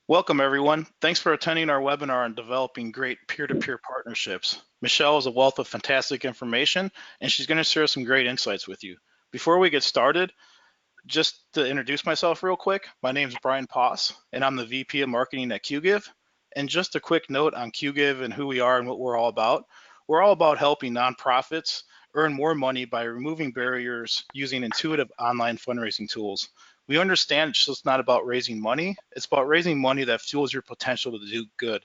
Welcome, everyone. Thanks for attending our webinar on developing great peer-to-peer partnerships. Michelle is a wealth of fantastic information, and she's going to share some great insights with you. Before we get started, just to introduce myself real quick, my name is Brian Poss, and I'm the VP of Marketing at QGive. And just a quick note on QGive and who we are and what we're all about. We're all about helping nonprofits earn more money by removing barriers using intuitive online fundraising tools. We understand it's just not about raising money. It's about raising money that fuels your potential to do good.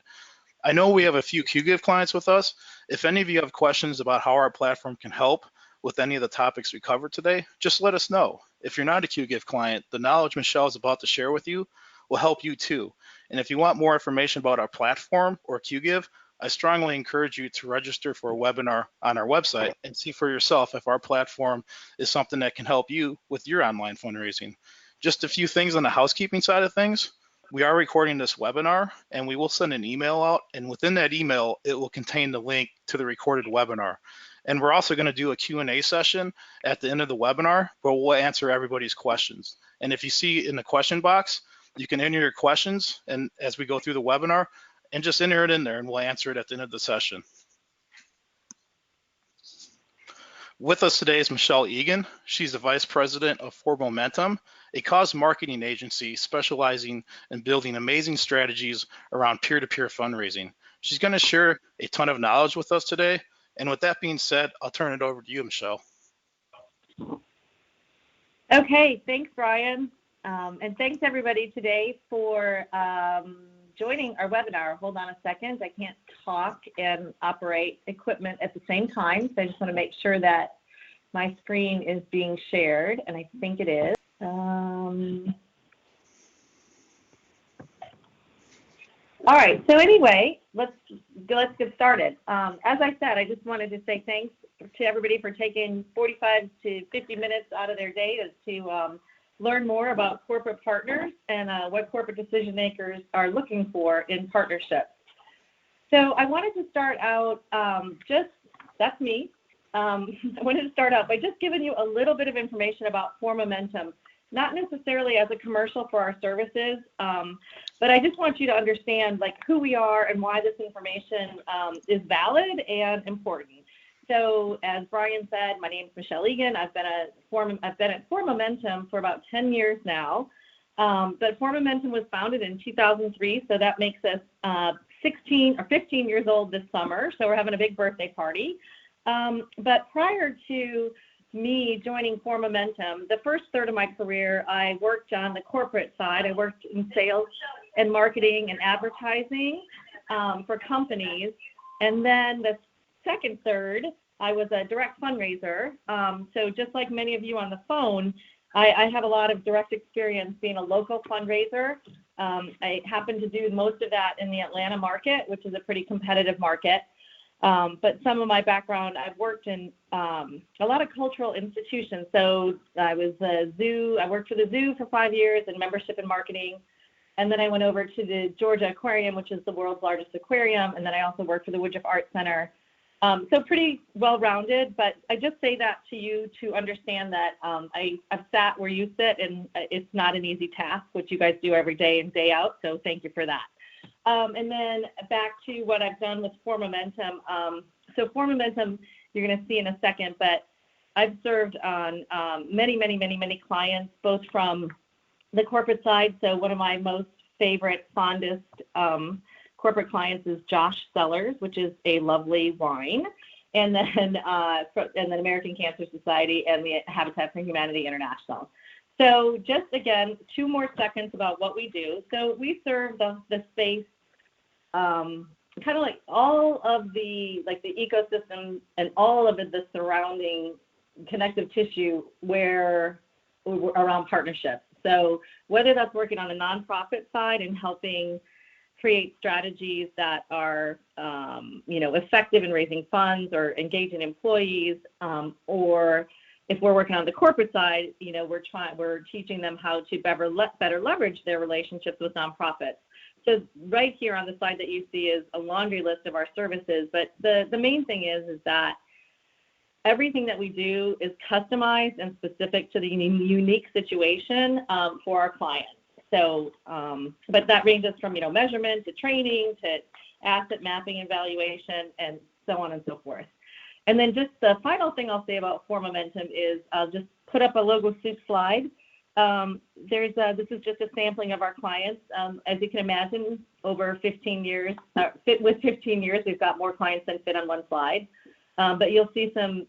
I know we have a few QGive clients with us. If any of you have questions about how our platform can help with any of the topics we covered today, just let us know. If you're not a QGive client, the knowledge Michelle is about to share with you will help you too. And if you want more information about our platform or QGive, I strongly encourage you to register for a webinar on our website and see for yourself if our platform is something that can help you with your online fundraising. Just a few things on the housekeeping side of things. We are recording this webinar and we will send an email out, and within that email, it will contain the link to the recorded webinar. And we're also going to do a Q&A session at the end of the webinar where we'll answer everybody's questions. And if you see in the question box, you can enter your questions and as we go through the webinar, and just enter it in there and we'll answer it at the end of the session. With us today is Michele Egan. She's the Vice President of For Momentum, a cause marketing agency specializing in building amazing strategies around peer-to-peer fundraising. She's going to share a ton of knowledge with us today. And with that being said, I'll turn it over to you, Michele. Okay, thanks, Brian. And thanks, everybody, today for joining our webinar. Hold on a second. I can't talk and operate equipment at the same time, so I just want to make sure that my screen is being shared, and I think it is. All right, so anyway, let's get started. As I said, I just wanted to say thanks to everybody for taking 45 to 50 minutes out of their day to learn more about corporate partners and what corporate decision makers are looking for in partnerships. So I wanted to start out that's me. I wanted to start out by just giving you a little bit of information about For Momentum, not necessarily as a commercial for our services, but I just want you to understand like who we are and why this information is valid and important. So as Brian said, my name is Michele Egan. I've been at For Momentum for about 10 years now. But For Momentum was founded in 2003, so that makes us 16 or 15 years old this summer. So we're having a big birthday party. But prior to me joining For Momentum, the first third of my career, I worked on the corporate side. I worked in sales and marketing and advertising for companies. And then the second third, I was a direct fundraiser. So just like many of you on the phone, I have a lot of direct experience being a local fundraiser. I happen to do most of that in the Atlanta market, which is a pretty competitive market. But some of my background, I've worked in a lot of cultural institutions. So I worked for the zoo for 5 years in membership and marketing. And then I went over to the Georgia Aquarium, which is the world's largest aquarium. And then I also worked for the Woodruff Art Center. So pretty well-rounded, but I just say that to you to understand that I've sat where you sit, and it's not an easy task, which you guys do every day in, day out, so thank you for that. And then back to what I've done with For Momentum. So For Momentum, you're going to see in a second, but I've served on many clients, both from the corporate side. So one of my most favorite, fondest corporate clients is Josh Cellars, which is a lovely wine, and then American Cancer Society and the Habitat for Humanity International. So just again, 2 more seconds about what we do. So we serve the space, kind of like all of the ecosystem and all of the surrounding connective tissue around partnerships. So whether that's working on the nonprofit side and helping create strategies that are, effective in raising funds or engaging employees, or if we're working on the corporate side, we're teaching them how to better leverage their relationships with nonprofits. So right here on the slide that you see is a laundry list of our services, but the main thing is that everything that we do is customized and specific to the unique situation for our clients. So, but that ranges from, measurement to training to asset mapping and valuation and so on and so forth. And then just the final thing I'll say about For Momentum is I'll just put up a logo soup slide. This is just a sampling of our clients. As you can imagine, over 15 years, with 15 years, we've got more clients than fit on one slide. But you'll see some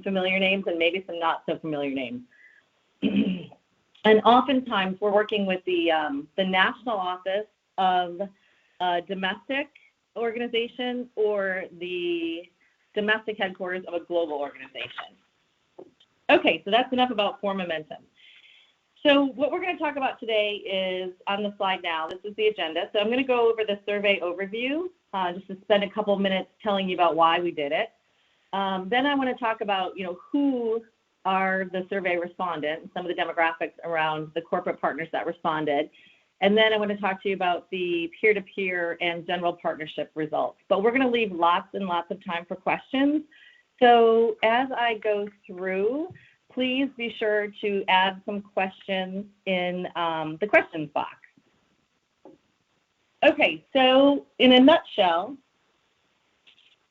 familiar names and maybe some not so familiar names. And oftentimes we're working with the national office of a domestic organization or the domestic headquarters of a global organization. Okay, so that's enough about For Momentum. So what we're going to talk about today is on the slide now. This is the agenda. So I'm going to go over the survey overview, just to spend a couple minutes telling you about why we did it. Then I want to talk about, who are the survey respondents, some of the demographics around the corporate partners that responded. And then I want to talk to you about the peer-to-peer and general partnership results. But we're going to leave lots and lots of time for questions. So as I go through, please be sure to add some questions in the questions box. Okay, so in a nutshell,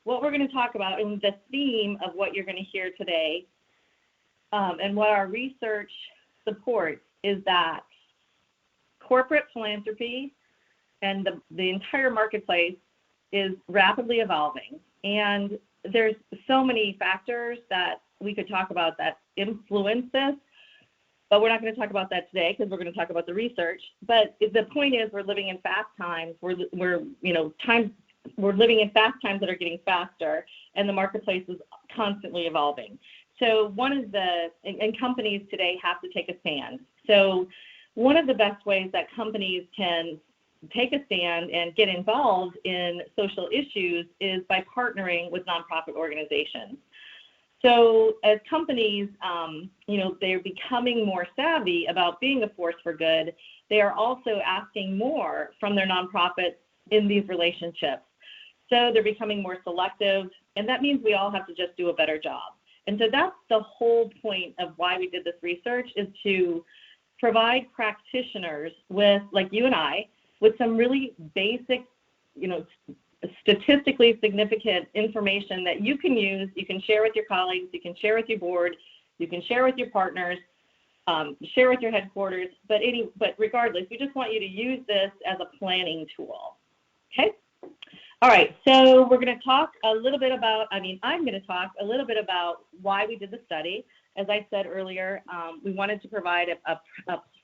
what we're going to talk about and the theme of what you're going to hear today and what our research supports is that corporate philanthropy and the entire marketplace is rapidly evolving. And there's so many factors that we could talk about that influence this, but we're not going to talk about that today because we're going to talk about the research. But the point is we're living in fast times. We're living in fast times that are getting faster, and the marketplace is constantly evolving. So and companies today have to take a stand. So one of the best ways that companies can take a stand and get involved in social issues is by partnering with nonprofit organizations. So as companies, they're becoming more savvy about being a force for good, they are also asking more from their nonprofits in these relationships. So they're becoming more selective, and that means we all have to just do a better job. And so that's the whole point of why we did this research, is to provide practitioners with, like you and I, with some really basic, statistically significant information that you can use, you can share with your colleagues, you can share with your board, you can share with your partners, share with your headquarters, but regardless, we just want you to use this as a planning tool, okay? All right, so we're going to talk a little bit about, I'm going to talk a little bit about why we did the study. As I said earlier, we wanted to provide a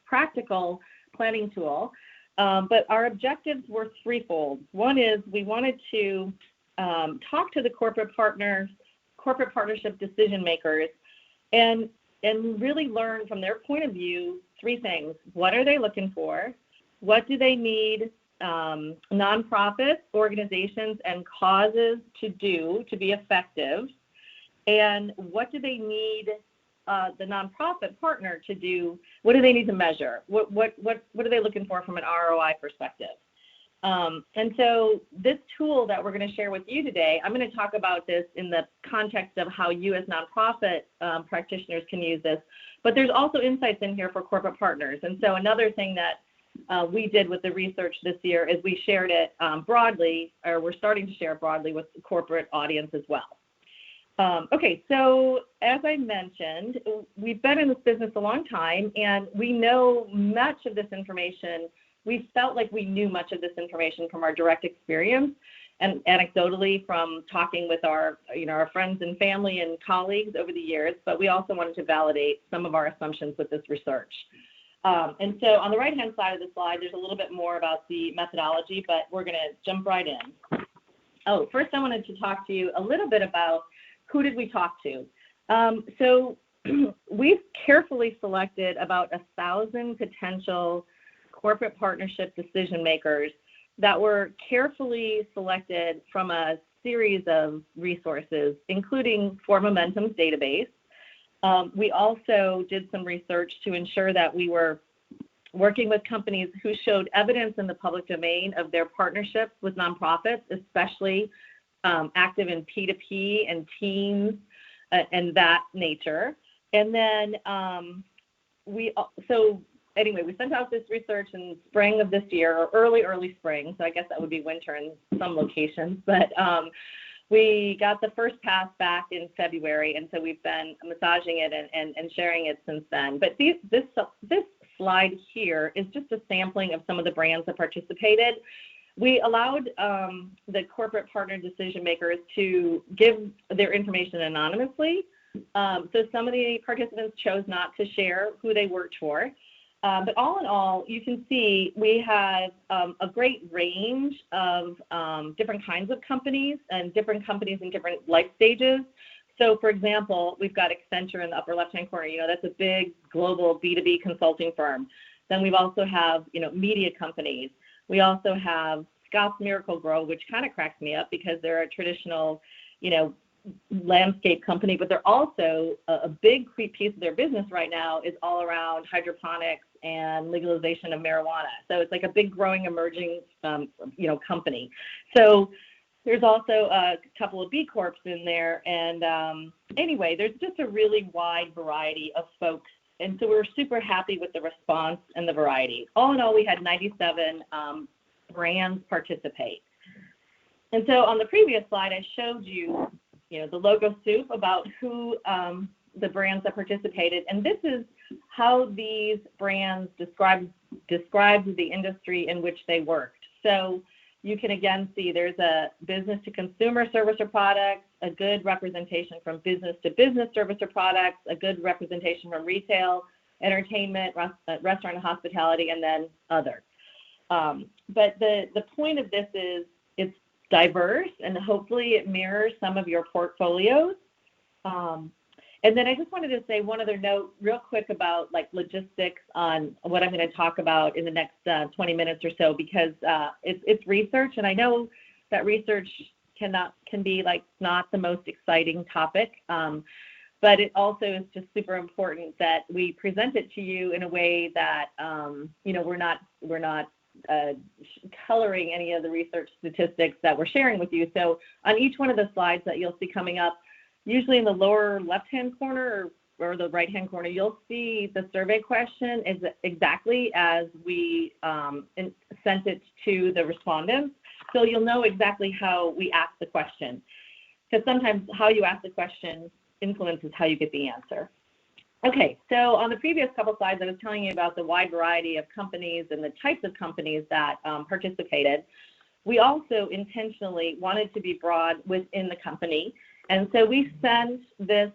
practical planning tool. But our objectives were threefold. One is we wanted to talk to the corporate partnership decision makers and really learn from their point of view three things. What are they looking for? What do they need nonprofits, organizations, and causes to do to be effective? And what do they need the nonprofit partner to do? What do they need to measure? What are they looking for from an ROI perspective? And so this tool that we're going to share with you today, I'm going to talk about this in the context of how you as nonprofit practitioners can use this, but there's also insights in here for corporate partners. And so another thing that we did with the research this year is we shared it broadly, or we're starting to share it broadly with the corporate audience as well. Okay, so as I mentioned, we've been in this business a long time, and we know much of this information. We felt like we knew much of this information from our direct experience and anecdotally from talking with our friends and family and colleagues over the years, but we also wanted to validate some of our assumptions with this research. And so on the right-hand side of the slide, there's a little bit more about the methodology, but we're going to jump right in. Oh, first I wanted to talk to you a little bit about who did we talk to. So we've carefully selected about 1,000 potential corporate partnership decision makers that were carefully selected from a series of resources, including For Momentum's database. We also did some research to ensure that we were working with companies who showed evidence in the public domain of their partnerships with nonprofits, especially active in P2P and teams and that nature. And then anyway, we sent out this research in spring of this year, or early spring. So I guess that would be winter in some locations. But we got the first pass back in February, and so we've been massaging it and sharing it since then. But this slide here is just a sampling of some of the brands that participated. We allowed the corporate partner decision makers to give their information anonymously. So some of the participants chose not to share who they worked for. But all in all, you can see we have a great range of different kinds of companies and different companies in different life stages. So, for example, we've got Accenture in the upper left-hand corner. That's a big global B2B consulting firm. Then we also have, media companies. We also have Scott's Miracle-Gro, which kind of cracks me up because they're a traditional, landscape company, but they're also a big piece of their business right now is all around hydroponics and legalization of marijuana. So it's like a big growing emerging company. So there's also a couple of B Corps in there, and anyway, there's just a really wide variety of folks, and so we're super happy with the response and the variety. All in all, we had 97 brands participate. And so on the previous slide, I showed you the logo soup about who the brands that participated. And this is how these brands described the industry in which they worked. So you can again see there's a business to consumer service or products, a good representation from business to business service or products, a good representation from retail, entertainment, restaurant and hospitality, and then other. But the point of this is it's diverse, and hopefully it mirrors some of your portfolios. And then I just wanted to say one other note real quick about logistics on what I'm going to talk about in the next 20 minutes or so, because it's research, and I know that research can be not the most exciting topic, but it also is just super important that we present it to you in a way that we're not coloring any of the research statistics that we're sharing with you. So on each one of the slides that you'll see coming up, usually in the lower left-hand corner or the right-hand corner, you'll see the survey question is exactly as we sent it to the respondents. So you'll know exactly how we ask the question, because sometimes how you ask the question influences how you get the answer. Okay, so on the previous couple slides, I was telling you about the wide variety of companies and the types of companies that participated. We also intentionally wanted to be broad within the company, and so we sent this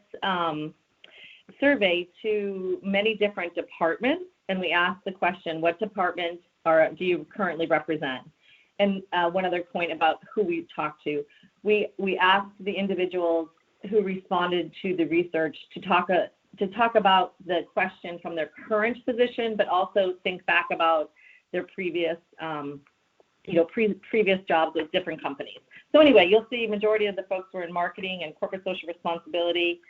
survey to many different departments, and we asked the question, what department do you currently represent? And one other point about who we talked to, we asked the individuals who responded to the research to talk about the question from their current position, but also think back about their previous, previous jobs with different companies. So anyway, you'll see majority of the folks were in marketing and corporate social responsibility.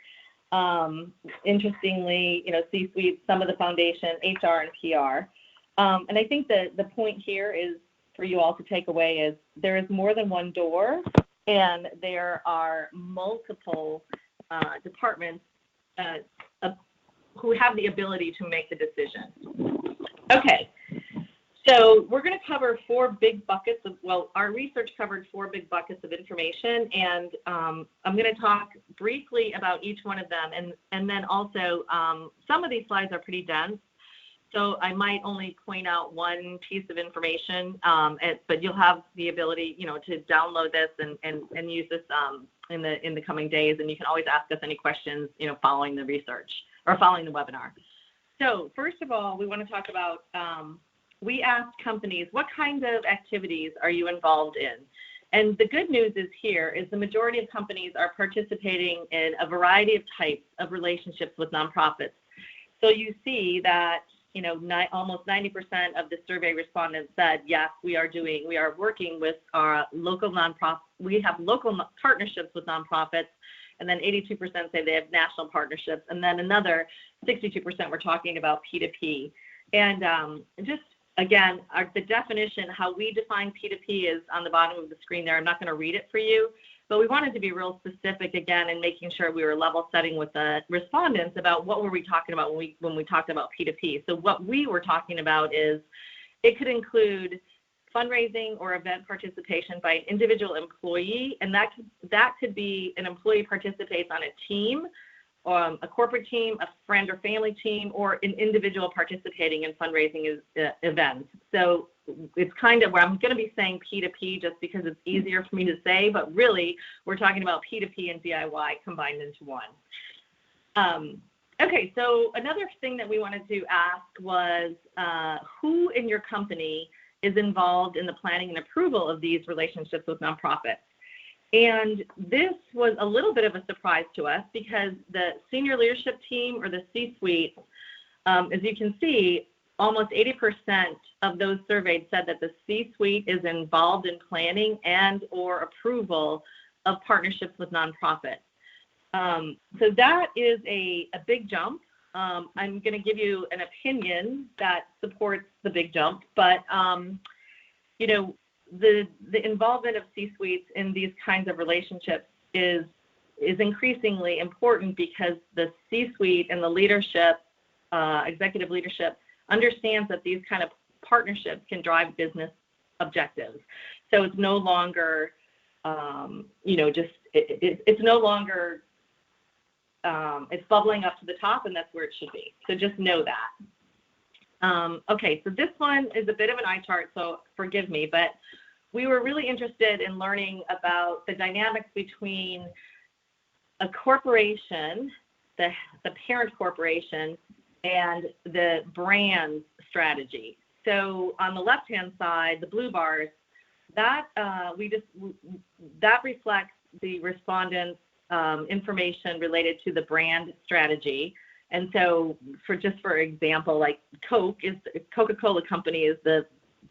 Interestingly, C-suite, some of the foundation, HR and PR. And I think the point here is for you all to take away is there is more than one door, and there are multiple departments who have the ability to make the decision. Okay, so we're going to cover four big buckets of, our research covered four big buckets of information, and I'm going to talk briefly about each one of them, and then also some of these slides are pretty dense, so I might only point out one piece of information, but you'll have the ability, to download this and use this in the coming days, and you can always ask us any questions, following the research or following the webinar. So first of all, we want to talk about, we asked companies, what kind of activities are you involved in? And the good news is here is the majority of companies are participating in a variety of types of relationships with nonprofits. So you see that, almost 90% of the survey respondents said, yes, we are working with our local nonprofit. We have local partnerships with nonprofits, and then 82% say they have national partnerships, and then another 62% were talking about P2P. And just again, the definition, how we define P2P is on the bottom of the screen there. I'm not going to read it for you, but we wanted to be real specific again and making sure we were level setting with the respondents about what were we talking about when we talked about P2P. So what we were talking about is it could include fundraising or event participation by an individual employee, and that could be an employee participates on a team, a corporate team, a friend or family team, or an individual participating in fundraising events. So it's kind of where I'm going to be saying P2P just because it's easier for me to say, but really we're talking about P2P and DIY combined into one. Okay, so another thing that we wanted to ask was who in your company is involved in the planning and approval of these relationships with nonprofits? And this was a little bit of a surprise to us because the senior leadership team or the C-suite, as you can see, almost 80% of those surveyed said that the C-suite is involved in planning and or approval of partnerships with nonprofits. So that is a big jump. I'm going to give you an opinion that supports the big jump, but you know, the involvement of C-suites in these kinds of relationships is increasingly important because the C-suite and the leadership, executive leadership, understands that these kind of partnerships can drive business objectives. So it's no longer, it's no longer, it's bubbling up to the top, and that's where it should be. So just know that. Okay, so this one is a bit of an eye chart, so forgive me, but we were really interested in learning about the dynamics between a corporation, the parent corporation, and the brand strategy. So on the left-hand side, the blue bars, that reflects the respondents' information related to the brand strategy. And so, for example, like Coca-Cola Company is the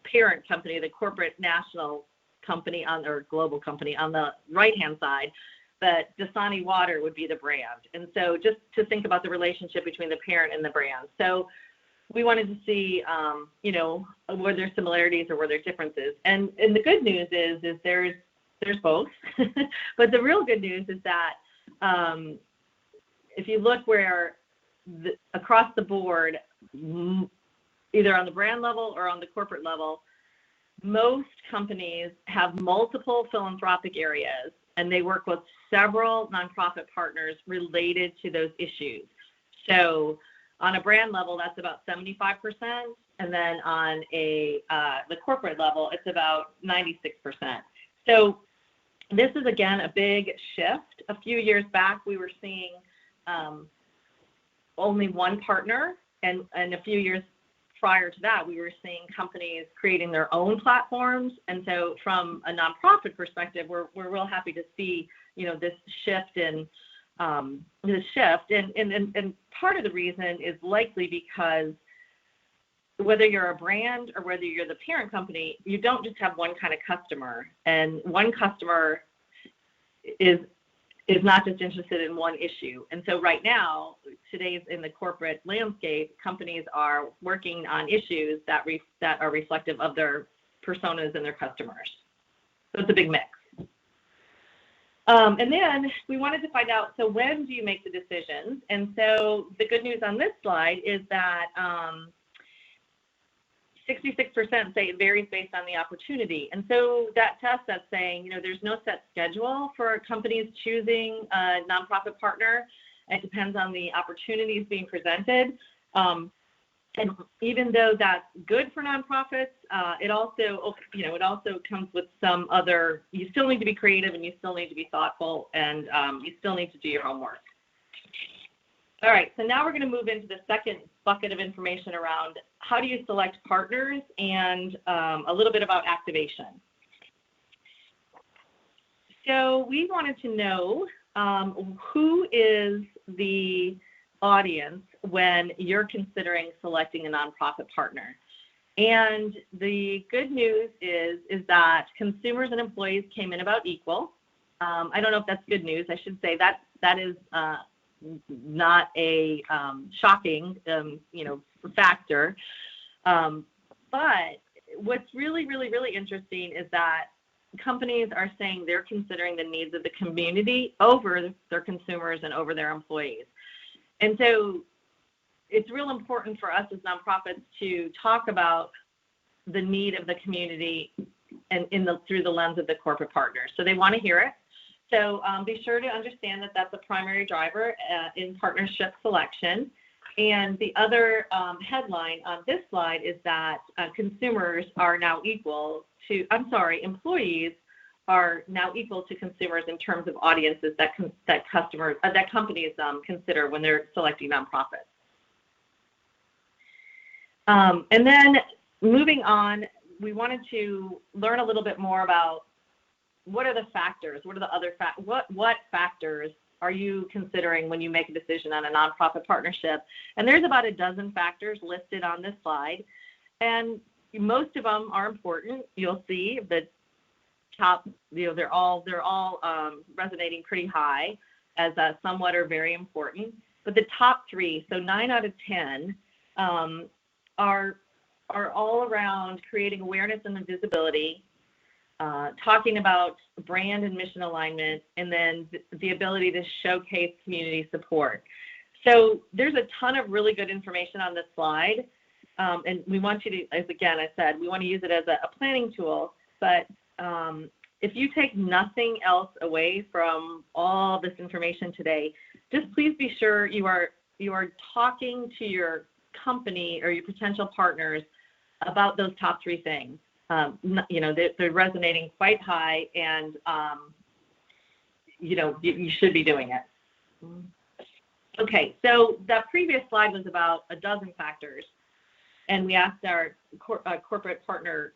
parent company, the corporate national company or global company on the right-hand side, but Dasani Water would be the brand. And so just to think about the relationship between the parent and the brand. So we wanted to see, were there similarities or were there differences? And the good news is there's both. But the real good news is that if you look where across the board, either on the brand level or on the corporate level, most companies have multiple philanthropic areas, and they work with several nonprofit partners related to those issues. So on a brand level, that's about 75%, and then on the corporate level, it's about 96%. So this is, again, a big shift. A few years back, we were seeing only one partner, and a few years prior to that, we were seeing companies creating their own platforms. And so from a nonprofit perspective, we're real happy to see, this shift and part of the reason is likely because whether you're a brand or whether you're the parent company, you don't just have one kind of customer, and one customer is not just interested in one issue. And so right now, today's in the corporate landscape, companies are working on issues that are reflective of their personas and their customers. So it's a big mix. And then we wanted to find out, so when do you make the decisions? And so the good news on this slide is that 66% say it varies based on the opportunity. And so that test that's saying, there's no set schedule for companies choosing a nonprofit partner. It depends on the opportunities being presented. And even though that's good for nonprofits, it also comes with some other, you still need to be creative and you still need to be thoughtful, and you still need to do your homework. All right, so now we're going to move into the second bucket of information around how do you select partners and a little bit about activation. So we wanted to know who is the audience when you're considering selecting a nonprofit partner. And the good news is that consumers and employees came in about equal. I don't know if that's good news. I should say that is not a shocking, factor. But what's really, really, really interesting is that companies are saying they're considering the needs of the community over their consumers and over their employees. And so it's real important for us as nonprofits to talk about the need of the community and through the lens of the corporate partners. So they want to hear it. So be sure to understand that that's a primary driver in partnership selection. And the other headline on this slide is that employees are now equal to consumers in terms of audiences that companies consider when they're selecting nonprofits. And then moving on, we wanted to learn a little bit more about what are the factors, what factors are you considering when you make a decision on a nonprofit partnership? And there's about a dozen factors listed on this slide, and most of them are important. You'll see the top, they're all resonating pretty high as somewhat or very important. But the top three, so 9 out of 10, are all around creating awareness and visibility, talking about brand and mission alignment, and then the ability to showcase community support. So there's a ton of really good information on this slide, and we want you to, as again I said, we want to use it as a planning tool. But if you take nothing else away from all this information today, just please be sure you are talking to your company or your potential partners about those top three things. They're resonating quite high, and you should be doing it. Okay, so that previous slide was about a dozen factors, and we asked our corporate partner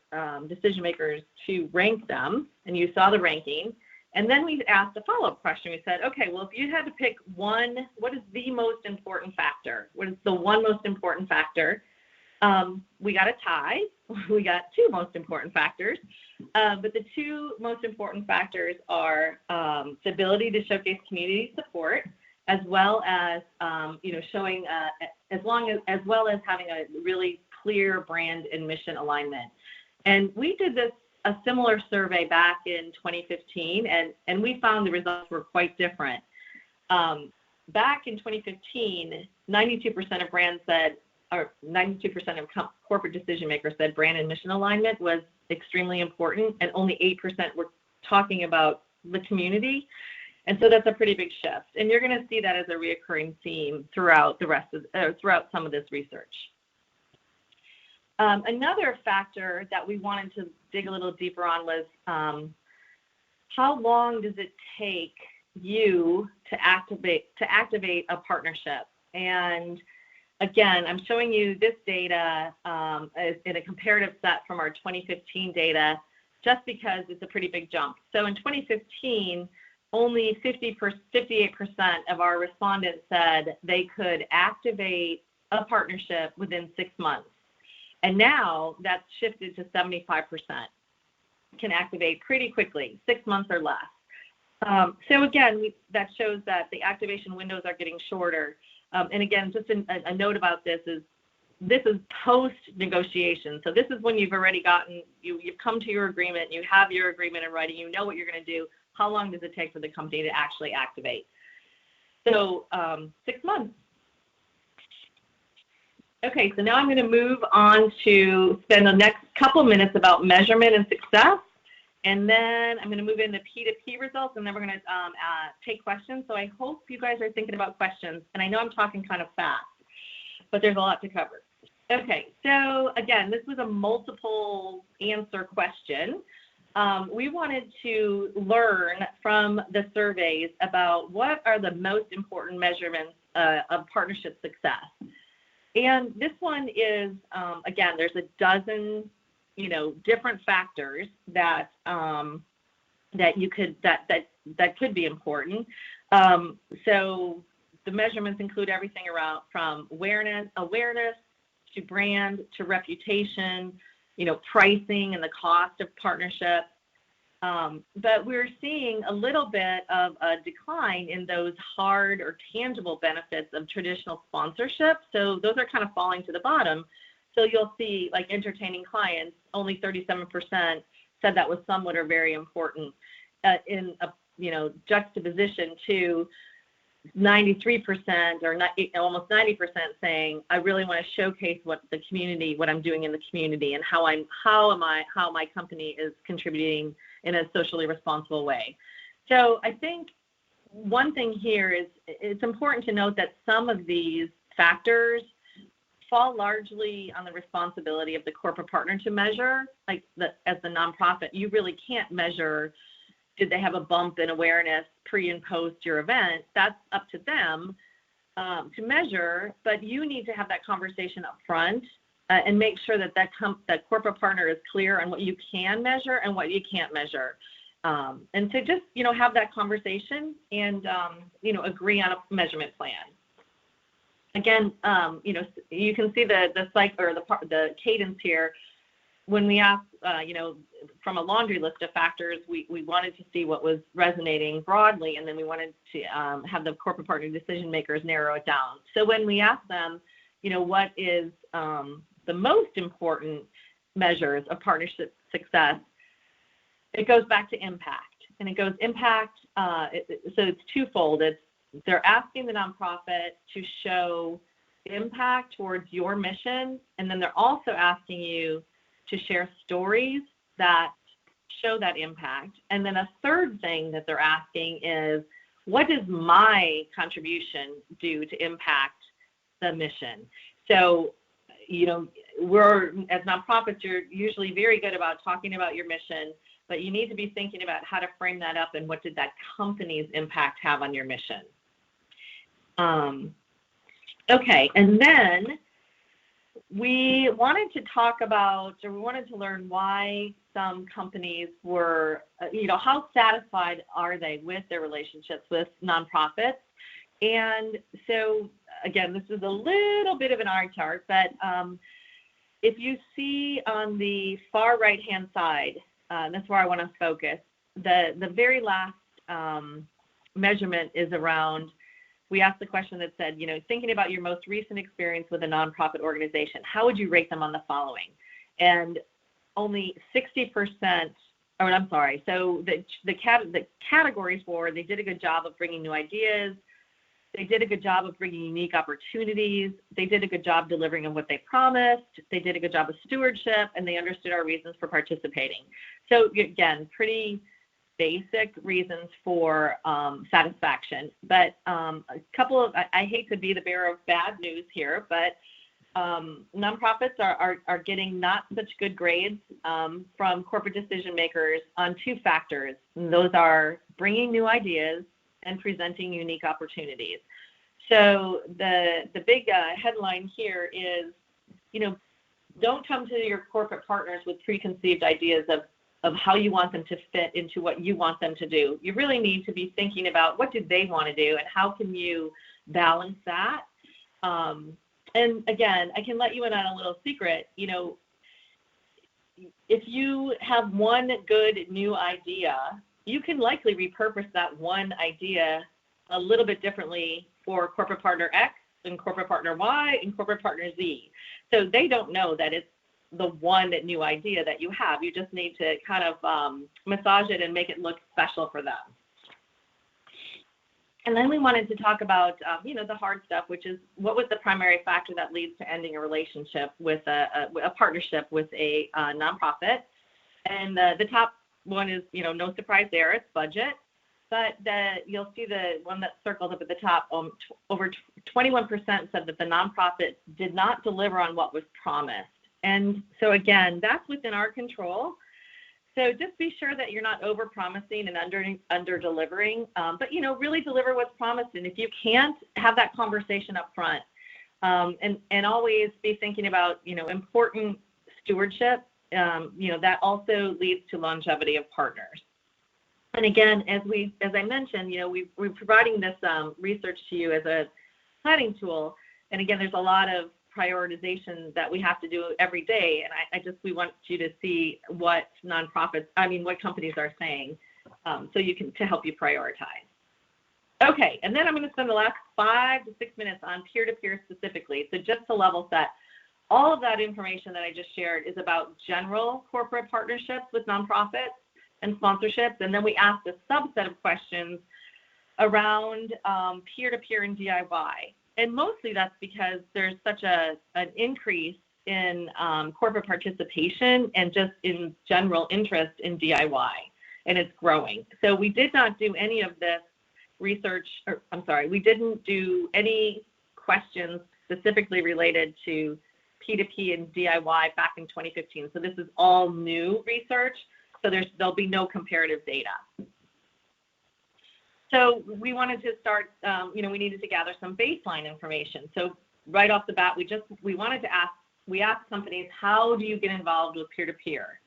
decision makers to rank them, and you saw the ranking. And then we asked a follow-up question. We said, okay, well, if you had to pick one, what is the most important factor? What is the one most important factor? We got a tie. We got two most important factors. But the two most important factors are the ability to showcase community support, as well as showing as well as having a really clear brand and mission alignment. And we did a similar survey back in 2015, and we found the results were quite different. Back in 2015, 92% of brands said, or 92% of corporate decision makers said brand and mission alignment was extremely important, and only 8% were talking about the community. And so that's a pretty big shift. And you're going to see that as a reoccurring theme throughout throughout some of this research. Another factor that we wanted to dig a little deeper on was how long does it take you to activate a partnership? And again, I'm showing you this data in a comparative set from our 2015 data, just because it's a pretty big jump. So in 2015, only 58% of our respondents said they could activate a partnership within 6 months. And now that's shifted to 75%. Can activate pretty quickly, 6 months or less. So again, that shows that the activation windows are getting shorter. And again, just a note about this is post-negotiation. So this is when you've already you've come to your agreement, you have your agreement in writing, you know what you're going to do. How long does it take for the company to actually activate? So 6 months. Okay, so now I'm going to move on to spend the next couple minutes about measurement and success. And then I'm going to move into P2P results, and then we're going to take questions. So I hope you guys are thinking about questions. And I know I'm talking kind of fast, but there's a lot to cover. Okay, so again, this was a multiple answer question. We wanted to learn from the surveys about what are the most important measurements of partnership success. And this one is, again, there's a dozen, different factors that could be important. So the measurements include everything around from awareness to brand to reputation, pricing and the cost of partnership. But we're seeing a little bit of a decline in those hard or tangible benefits of traditional sponsorship. So those are kind of falling to the bottom. So you'll see, like, entertaining clients, only 37% said that was somewhat or very important in a juxtaposition to 93% or almost 90% saying, I really want to showcase what I'm doing in the community, and how my company is contributing in a socially responsible way. So I think one thing here is it's important to note that some of these factors fall largely on the responsibility of the corporate partner to measure. As the nonprofit, you really can't measure, did they have a bump in awareness pre and post your event? That's up to them to measure, but you need to have that conversation up front and make sure that that corporate partner is clear on what you can measure and what you can't measure. And to just, have that conversation and, agree on a measurement plan. Again, you can see the cycle or the cadence here. When we asked, from a laundry list of factors, we wanted to see what was resonating broadly, and then we wanted to have the corporate partner decision makers narrow it down. So when we asked them, what is the most important measures of partnership success, it goes back to impact. And it goes impact, so it's twofold. They're asking the nonprofit to show impact towards your mission, and then they're also asking you to share stories that show that impact. And then a third thing that they're asking is, what does my contribution do to impact the mission? So, we're, as nonprofits, you're usually very good about talking about your mission, but you need to be thinking about how to frame that up and what did that company's impact have on your mission. Okay, and then we wanted to talk about, or we wanted to learn why some companies were, how satisfied are they with their relationships with nonprofits? And so, again, this is a little bit of an eye chart, but if you see on the far right-hand side, that's where I want to focus, the very last measurement is around, we asked the question that said, thinking about your most recent experience with a nonprofit organization, how would you rate them on the following? And only 60%, so the categories were, they did a good job of bringing new ideas, they did a good job of bringing unique opportunities, they did a good job delivering on what they promised, they did a good job of stewardship, and they understood our reasons for participating. So again, pretty basic reasons for satisfaction, but a couple of, I hate to be the bearer of bad news here, but nonprofits are getting not such good grades from corporate decision makers on two factors. And those are bringing new ideas and presenting unique opportunities. So the big headline here is, don't come to your corporate partners with preconceived ideas of how you want them to fit into what you want them to do. You really need to be thinking about what do they want to do and how can you balance that. And again, I can let you in on a little secret. If you have one good new idea, you can likely repurpose that one idea a little bit differently for corporate partner X and corporate partner Y and corporate partner Z. So they don't know that it's the one new idea that you have. You just need to kind of massage it and make it look special for them. And then we wanted to talk about, the hard stuff, which is what was the primary factor that leads to ending a relationship with a partnership with a nonprofit. And the top one is, no surprise there, it's budget. But you'll see the one that circled up at the top, over 21% said that the nonprofit did not deliver on what was promised. And so again, that's within our control. So just be sure that you're not over-promising and under-delivering, but, really deliver what's promised. And if you can't, have that conversation up front. And always be thinking about, important stewardship. That also leads to longevity of partners. And again, as I mentioned, we're providing this research to you as a planning tool. And again, there's a lot of prioritization that we have to do every day, and we want you to see what companies are saying, so to help you prioritize. Okay, and then I'm going to spend the last 5 to 6 minutes on peer-to-peer specifically. So just to level set, all of that information that I just shared is about general corporate partnerships with nonprofits and sponsorships. And then we asked a subset of questions around peer-to-peer and DIY. And mostly that's because there's such an increase in corporate participation and just in general interest in DIY, and it's growing. So we did not do any of this research, we didn't do any questions specifically related to P2P and DIY back in 2015. So this is all new research, so there'll be no comparative data. So we wanted to start, we needed to gather some baseline information. So right off the bat, we asked companies, how do you get involved with peer-to-peer?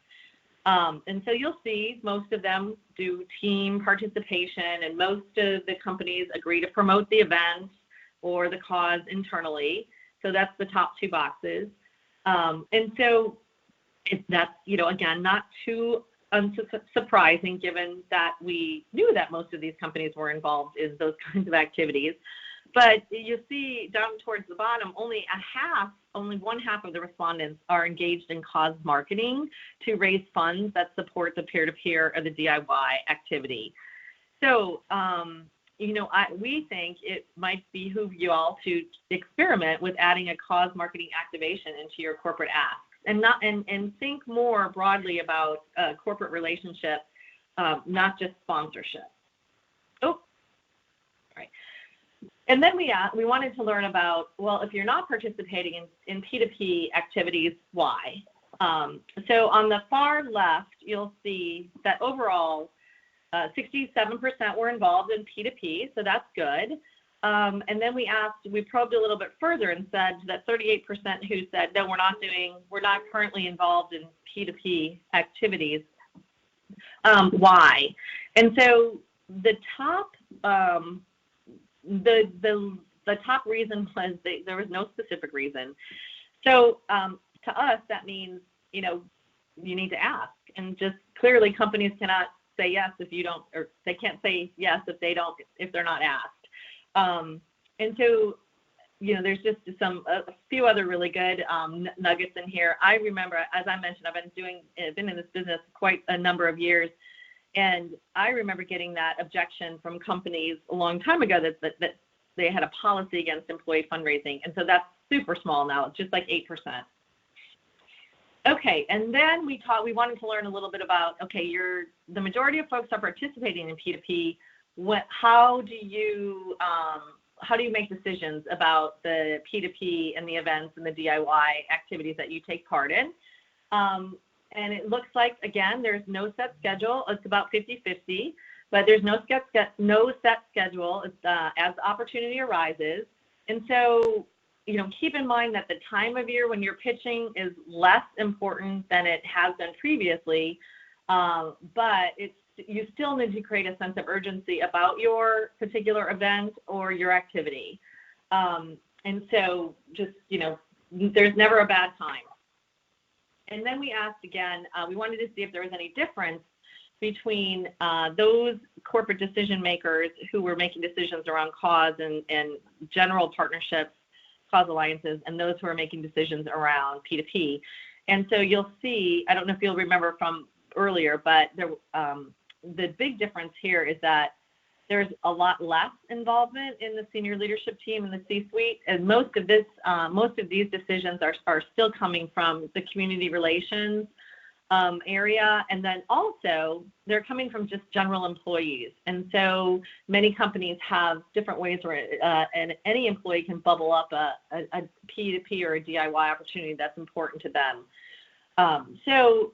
And so you'll see most of them do team participation, and most of the companies agree to promote the event or the cause internally. So that's the top two boxes. And so that's, again, not too surprising given that we knew that most of these companies were involved in those kinds of activities. But you see down towards the bottom, only one half of the respondents are engaged in cause marketing to raise funds that support the peer-to-peer or the DIY activity. So, we think it might behoove you all to experiment with adding a cause marketing activation into your corporate asks, and think more broadly about corporate relationship, not just sponsorship. Right. And then we wanted to learn about, well, if you're not participating in P2P activities, why? So on the far left, you'll see that overall 67% were involved in P2P, so that's good. And then we probed a little bit further and said that 38% who said, no, we're not currently involved in P2P activities. Why? And so the top the top reason was there was no specific reason. So to us, that means, you need to ask. And just clearly companies cannot say yes if you don't, or they can't say yes if they're not asked. And so, there's just a few other really good nuggets in here. I remember, as I mentioned, I've been in this business quite a number of years. And I remember getting that objection from companies a long time ago that they had a policy against employee fundraising. And so that's super small now, it's just like 8%. Okay, and then we wanted to learn a little bit about, the majority of folks are participating in P2P. How do you make decisions about the P2P and the events and the DIY activities that you take part in? And it looks like, again, there's no set schedule. It's about 50-50, but there's no set schedule as the opportunity arises. And so, keep in mind that the time of year when you're pitching is less important than it has been previously, but you still need to create a sense of urgency about your particular event or your activity. And so just, there's never a bad time. And then we asked again, we wanted to see if there was any difference between those corporate decision makers who were making decisions around cause and general partnerships, cause alliances, and those who are making decisions around P2P. And so you'll see, I don't know if you'll remember from earlier, but the big difference here is that there's a lot less involvement in the senior leadership team and the C-suite, and most of these decisions are still coming from the community relations area, and then also they're coming from just general employees. And so many companies have different ways where and any employee can bubble up a P2P or a DIY opportunity that's important to them. So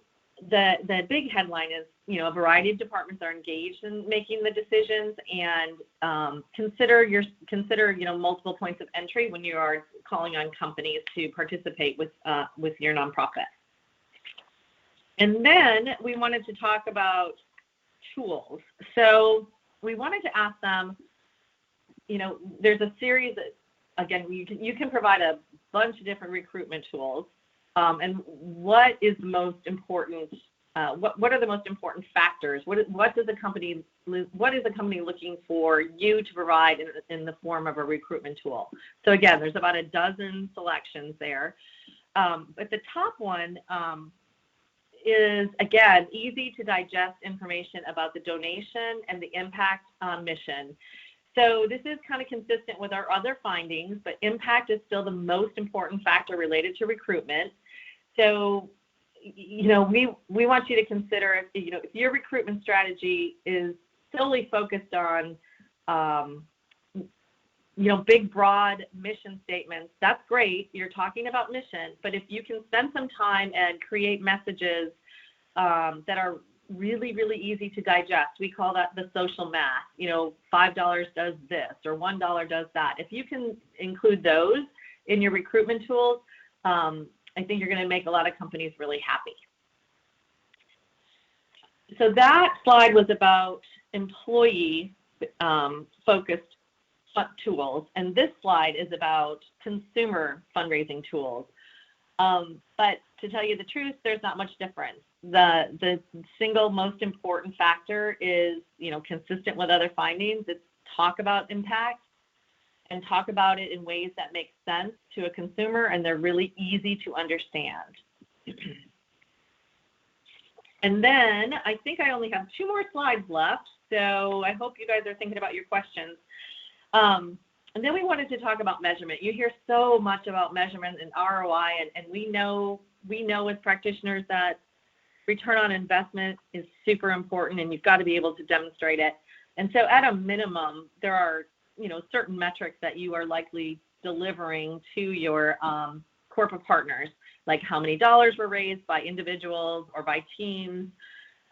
the big headline is, a variety of departments are engaged in making the decisions, and consider multiple points of entry when you are calling on companies to participate with your nonprofit. And then we wanted to talk about tools. So we wanted to ask them, there's a series again, you can provide a bunch of different recruitment tools. And what is the most important? What are the most important factors? What is a company looking for you to provide in the form of a recruitment tool? So again, there's about a dozen selections there. But the top one is, again, easy to digest information about the donation and the impact on mission. So this is kind of consistent with our other findings, but impact is still the most important factor related to recruitment. So, we want you to consider if your recruitment strategy is solely focused on, big, broad mission statements, that's great. You're talking about mission, but if you can spend some time and create messages that are really, really easy to digest, we call that the social math. $5 does this or $1 does that. If you can include those in your recruitment tools, I think you're going to make a lot of companies really happy. So that slide was about employee focused tools, and this slide is about consumer fundraising tools. But to tell you the truth, there's not much difference. The single most important factor is, consistent with other findings. It's talk about impact and talk about it in ways that make sense to a consumer, and they're really easy to understand. And then I think I only have 2 more slides left, so I hope you guys are thinking about your questions. And then we wanted to talk about measurement. You hear so much about measurement and ROI, and we know as practitioners that return on investment is super important, and you've got to be able to demonstrate it. And so at a minimum, there are certain metrics that you are likely delivering to your corporate partners, like how many dollars were raised by individuals or by teams.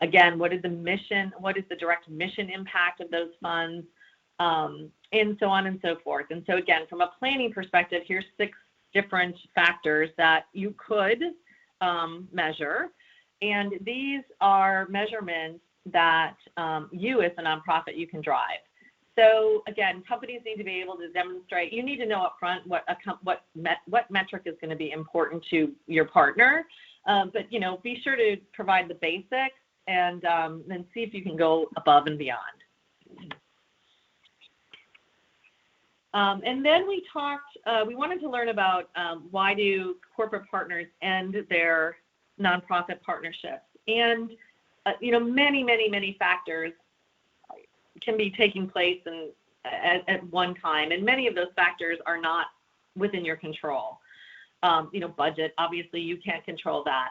Again, what is the direct mission impact of those funds, and so on and so forth. And so again, from a planning perspective, here's 6 different factors that you could measure. And these are measurements that you as a nonprofit, you can drive. So again, companies need to be able to demonstrate. You need to know upfront what metric is going to be important to your partner. But be sure to provide the basics and then see if you can go above and beyond. And then we wanted to learn about why do corporate partners end their nonprofit partnerships. And many factors can be taking place at one time, and many of those factors are not within your control. Budget, obviously you can't control that.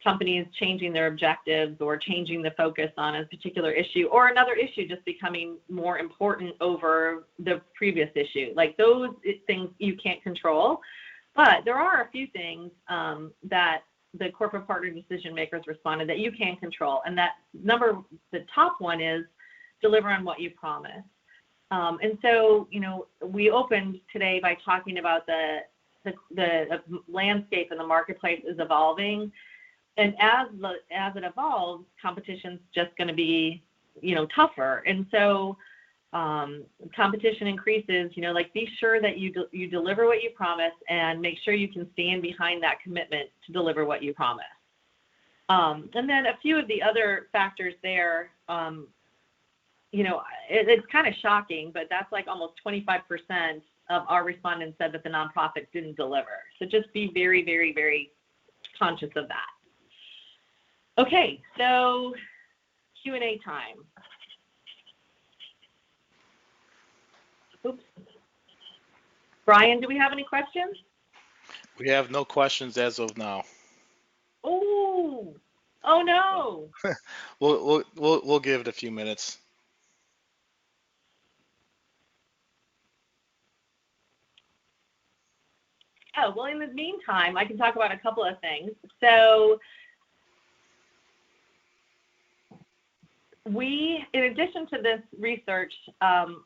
Companies changing their objectives or changing the focus on a particular issue, or another issue just becoming more important over the previous issue. Like those things you can't control, but there are a few things that the corporate partner decision makers responded that you can control, and the top one is deliver on what you promise. And so, we opened today by talking about the landscape and the marketplace is evolving. And as it evolves, competition's just going to be, tougher. And so competition increases, be sure that you deliver what you promise and make sure you can stand behind that commitment to deliver what you promise. And then a few of the other factors there, it's kind of shocking, but that's like almost 25% of our respondents said that the nonprofit didn't deliver. So just be very, very, very conscious of that. Okay, so Q&A time. Oops. Brian, do we have any questions? We have no questions as of now. Oh no. We'll give it a few minutes. Oh, well, in the meantime, I can talk about a couple of things. So in addition to this research,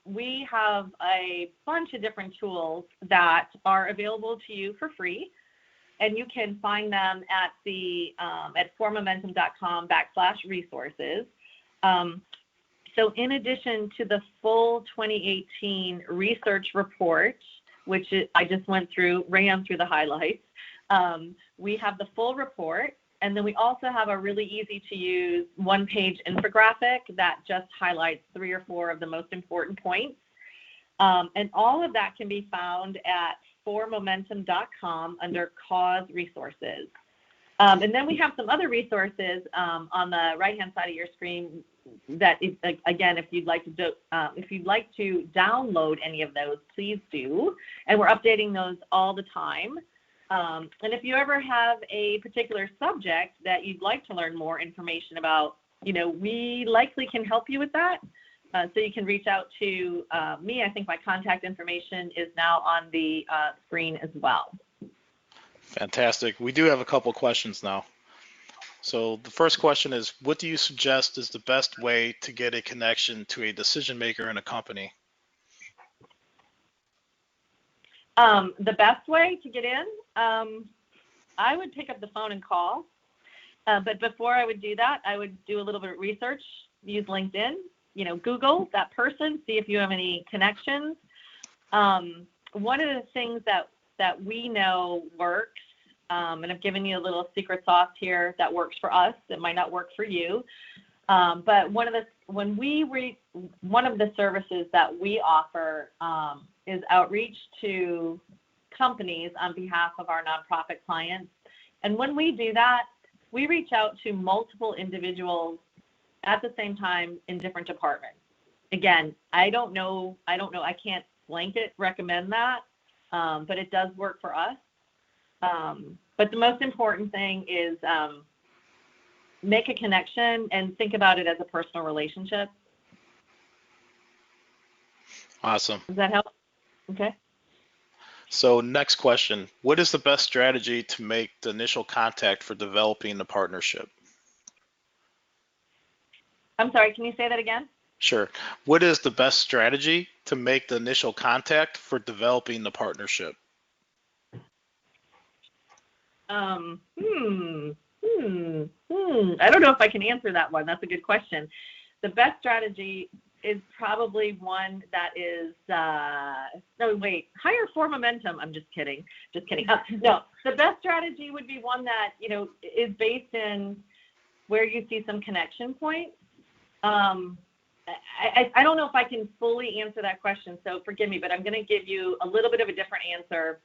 we have a bunch of different tools that are available to you for free, and you can find them at formomentum.com/resources. So in addition to the full 2018 research report, which I just ran through the highlights, we have the full report. And then we also have a really easy to use 1-page infographic that just highlights 3 or 4 of the most important points. And all of that can be found at hireformomentum.com under cause resources. And then we have some other resources on the right-hand side of your screen that, again, if you'd like to download any of those, please do. And we're updating those all the time. And if you ever have a particular subject that you'd like to learn more information about, we likely can help you with that. So you can reach out to me. I think my contact information is now on the screen as well. Fantastic. We do have a couple questions now. So the first question is, what do you suggest is the best way to get a connection to a decision maker in a company? The best way to get in, I would pick up the phone and call. But before I would do that, I would do a little bit of research, use LinkedIn, Google that person, see if you have any connections. One of the things that we know works, and I've given you a little secret sauce here that works for us, it might not work for you. But one of the services that we offer is outreach to companies on behalf of our nonprofit clients. And when we do that, we reach out to multiple individuals at the same time in different departments. Again, I don't know, I can't blanket recommend that, but it does work for us. But the most important thing is make a connection and think about it as a personal relationship. Awesome. Does that help? Okay. So next question, what is the best strategy to make the initial contact for developing the partnership? I'm sorry, can you say that again? Sure. What is the best strategy to make the initial contact for developing the partnership? I don't know if I can answer that one. That's a good question. The best strategy is probably one that is, hire for momentum. I'm just kidding. No, the best strategy would be one that, is based in where you see some connection points. I don't know if I can fully answer that question, so forgive me, but I'm going to give you a little bit of a different answer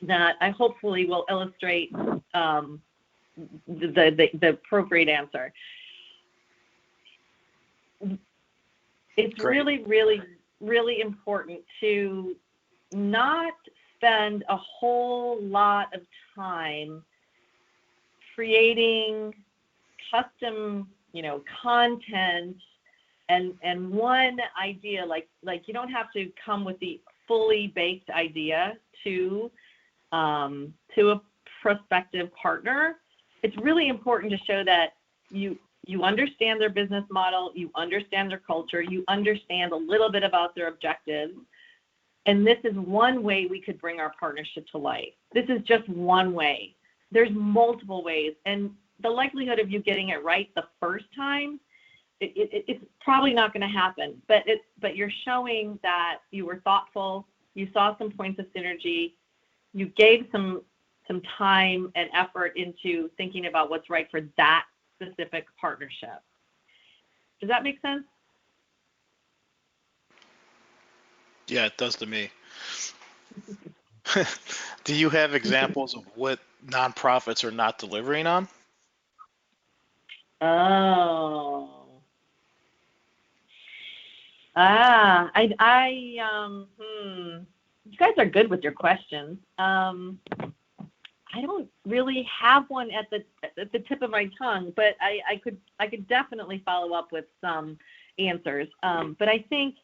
that I hopefully will illustrate the appropriate answer. It's Great. really, really, really important to not spend a whole lot of time creating custom, content and one idea, like you don't have to come with the fully baked idea to a prospective partner. It's really important to show that you understand their business model, you understand their culture, you understand a little bit about their objectives. And this is one way we could bring our partnership to life. This is just one way. There's multiple ways. And the likelihood of you getting it right the first time, it's probably not going to happen. But you're showing that you were thoughtful, you saw some points of synergy, you gave some time and effort into thinking about what's right for that specific partnership. Does that make sense? Yeah, it does to me. Do you have examples of what nonprofits are not delivering on? Oh. You guys are good with your questions. I don't really have one at the tip of my tongue, but I could definitely follow up with some answers. But I think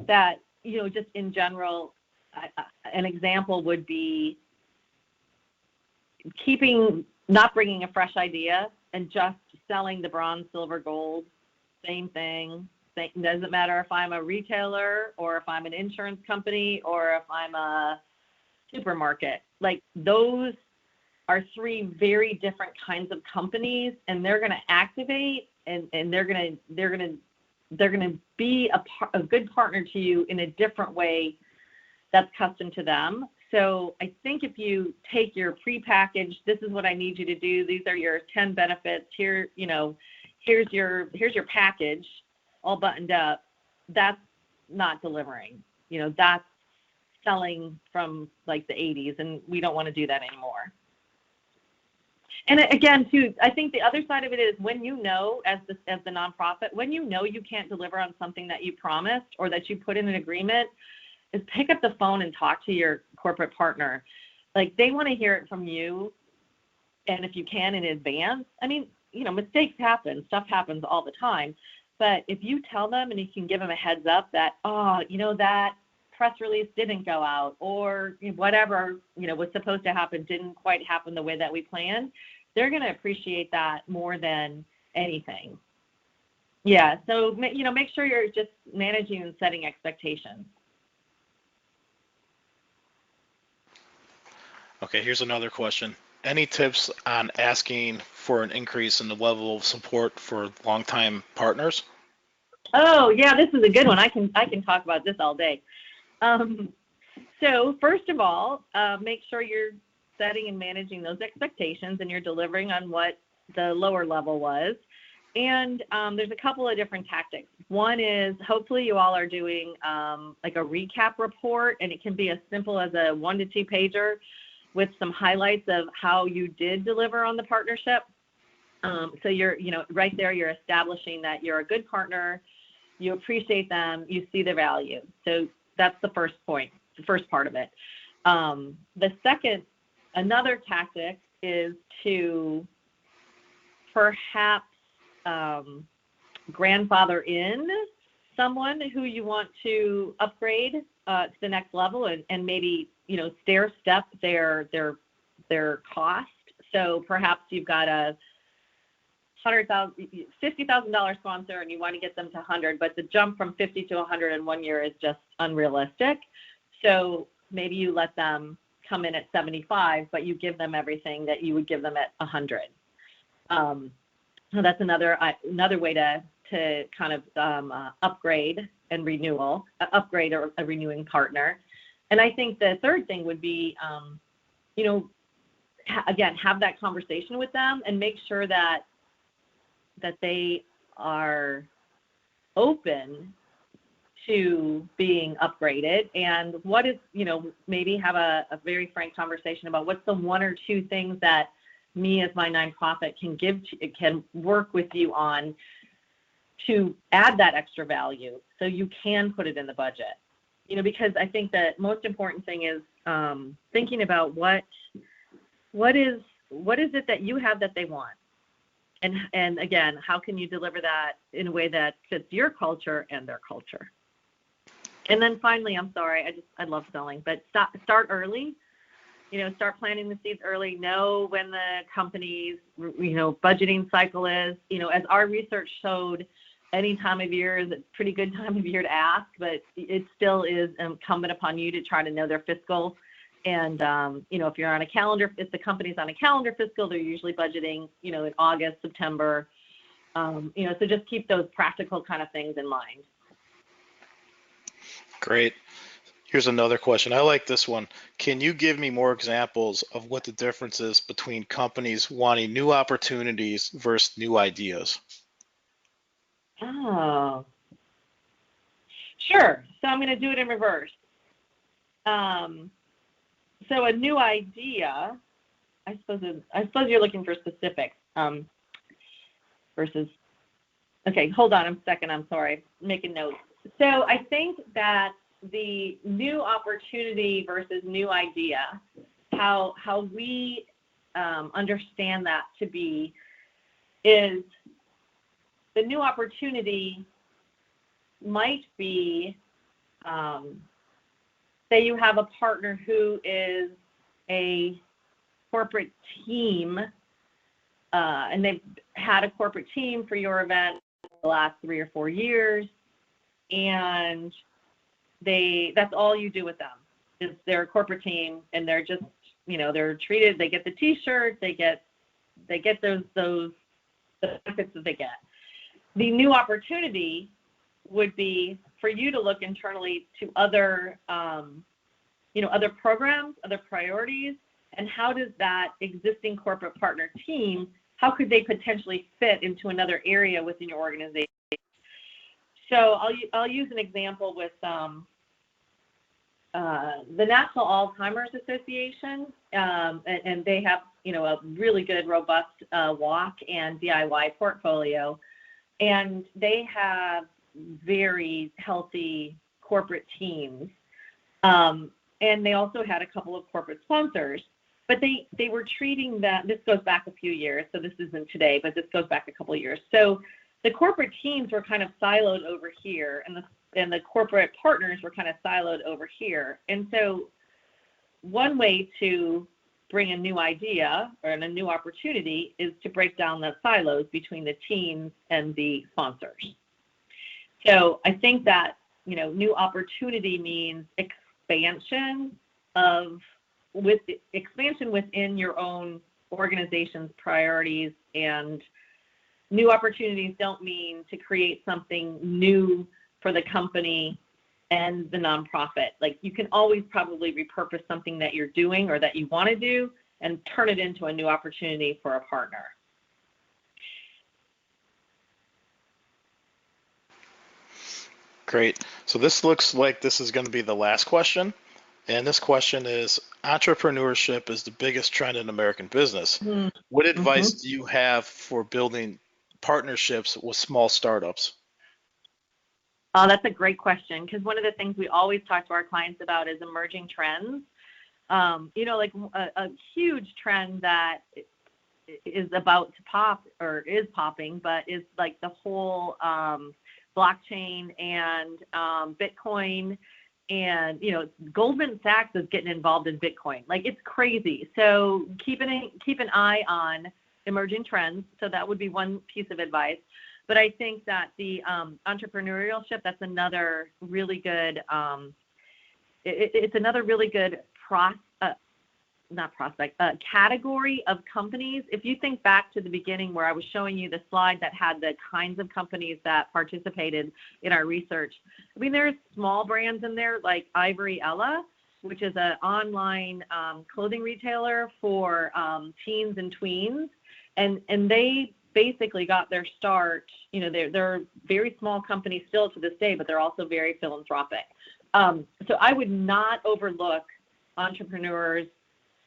that, just in general, an example would be not bringing a fresh idea and just selling the bronze, silver, gold, same thing. It doesn't matter if I'm a retailer or if I'm an insurance company or if I'm a supermarket. Like, those are three very different kinds of companies, and they're going to activate and they're going to be a good partner to you in a different way that's custom to them. So I think if you take your prepackaged, this is what I need you to do, these are your 10 benefits, here's your package all buttoned up, that's not delivering. That's selling from like the 80s, and we don't want to do that anymore. And again, too, I think the other side of it is when you know, as the nonprofit, when you know you can't deliver on something that you promised or that you put in an agreement, is pick up the phone and talk to your corporate partner. Like, they want to hear it from you, and if you can, in advance. I mean, you know, mistakes happen, stuff happens all the time, but if you tell them and you can give them a heads up that, oh, you know, that press release didn't go out, or whatever, you know, was supposed to happen didn't quite happen the way that we planned, they're going to appreciate that more than anything. Yeah, so, you know, make sure you're just managing and setting expectations. Okay, here's another question. Any tips on asking for an increase in the level of support for longtime partners? Oh, yeah, this is a good one. I can talk about this all day. So first of all, make sure you're setting and managing those expectations and you're delivering on what the lower level was. And there's a couple of different tactics. One is, hopefully you all are doing like a recap report, and it can be as simple as a 1 to 2 pager with some highlights of how you did deliver on the partnership. So you're, you know, right there, you're establishing that you're a good partner, you appreciate them, you see the value. So that's the first point, the first part of it. The second, another tactic is to perhaps grandfather in someone who you want to upgrade to the next level, and maybe, you know, stair step their cost. So perhaps you've got a $50,000 sponsor and you want to get them to 100, but the jump from 50 to 100 in 1 year is just unrealistic. So maybe you let them come in at 75, but you give them everything that you would give them at 100. So that's another way to kind of upgrade and upgrade a renewing partner. And I think the third thing would be, you know, again, have that conversation with them and make sure that they are open to being upgraded. And what is, you know, maybe have a very frank conversation about what's the 1 or 2 things that me as my nonprofit can work with you on to add that extra value so you can put it in the budget. You know, because I think the most important thing is thinking about what is it that you have that they want. And again, how can you deliver that in a way that fits your culture and their culture? And then finally, I'm sorry, I love selling, but start early. You know, start planting the seeds early. Know when the company's, you know, budgeting cycle is. You know, as our research showed, any time of year is a pretty good time of year to ask, but it still is incumbent upon you to try to know their fiscal. And, you know, if the company's on a calendar fiscal, they're usually budgeting, you know, in August, September, you know, so just keep those practical kind of things in mind. Great. Here's another question. I like this one. Can you give me more examples of what the difference is between companies wanting new opportunities versus new ideas? Oh, sure. So I'm going to do it in reverse. So a new idea, I suppose you're looking for specifics versus, okay, hold on a second. I'm sorry, making notes. So I think that the new opportunity versus new idea, how we understand that to be, is the new opportunity might be, say you have a partner who is a corporate team, and they've had a corporate team for your event for the last 3 or 4 years, and that's all you do with them is they're a corporate team, and they're just, you know, they're treated, they get the t-shirt, they get those the benefits that they get. The new opportunity would be for you to look internally to other, you know, other programs, other priorities, and how does that existing corporate partner team, how could they potentially fit into another area within your organization? So I'll use an example with the National Alzheimer's Association, and they have, a really good, robust walk and DIY portfolio, and they have very healthy corporate teams, and they also had a couple of corporate sponsors, but they were treating that. This goes back a few years, so this isn't today, but this goes back a couple of years. So the corporate teams were kind of siloed over here, and the corporate partners were kind of siloed over here. And so one way to bring a new idea or a new opportunity is to break down the silos between the teams and the sponsors. So I think that, new opportunity means expansion within your own organization's priorities, and new opportunities don't mean to create something new for the company and the nonprofit. Like, you can always probably repurpose something that you're doing or that you want to do and turn it into a new opportunity for a partner. Great. So this looks like this is going to be the last question. And this question is, entrepreneurship is the biggest trend in American business. Mm-hmm. What advice do you have for building partnerships with small startups? Oh, that's a great question, because one of the things we always talk to our clients about is emerging trends. Like a huge trend that is about to pop or is popping, but is like the whole blockchain and Bitcoin, and Goldman Sachs is getting involved in Bitcoin. Like, it's crazy. So keep an eye on emerging trends. So that would be one piece of advice. But I think that the entrepreneurship, that's another really good. It's another really good category of companies. If you think back to the beginning where I was showing you the slide that had the kinds of companies that participated in our research, I mean, there's small brands in there like Ivory Ella, which is an online clothing retailer for teens and tweens, and they basically got their start. They're a very small company still to this day, but they're also very philanthropic. So I would not overlook entrepreneurs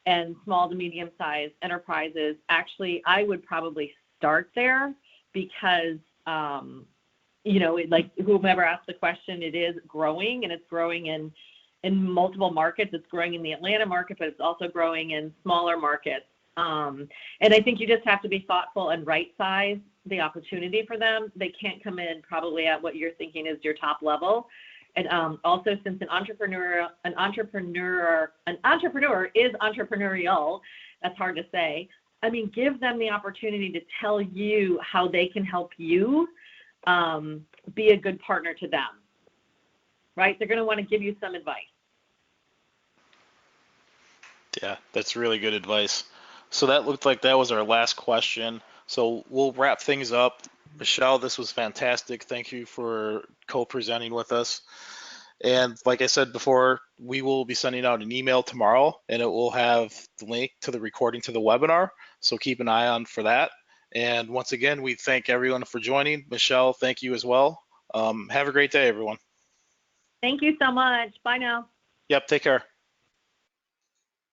and small to medium-sized enterprises. Actually, I would probably start there because, like whomever asked the question, it is growing, and it's growing in multiple markets. It's growing in the Atlanta market, but it's also growing in smaller markets. And I think you just have to be thoughtful and right-size the opportunity for them. They can't come in probably at what you're thinking is your top level. And also, since an entrepreneur is entrepreneurial, that's hard to say. I mean, give them the opportunity to tell you how they can help you be a good partner to them, right? They're going to want to give you some advice. Yeah, that's really good advice. So that looked like that was our last question. So we'll wrap things up. Michele, this was fantastic. Thank you for co-presenting with us. And like I said before, we will be sending out an email tomorrow, and it will have the link to the recording to the webinar. So keep an eye on for that. And once again, we thank everyone for joining. Michele, thank you as well. Have a great day, everyone. Thank you so much. Bye now. Yep, take care.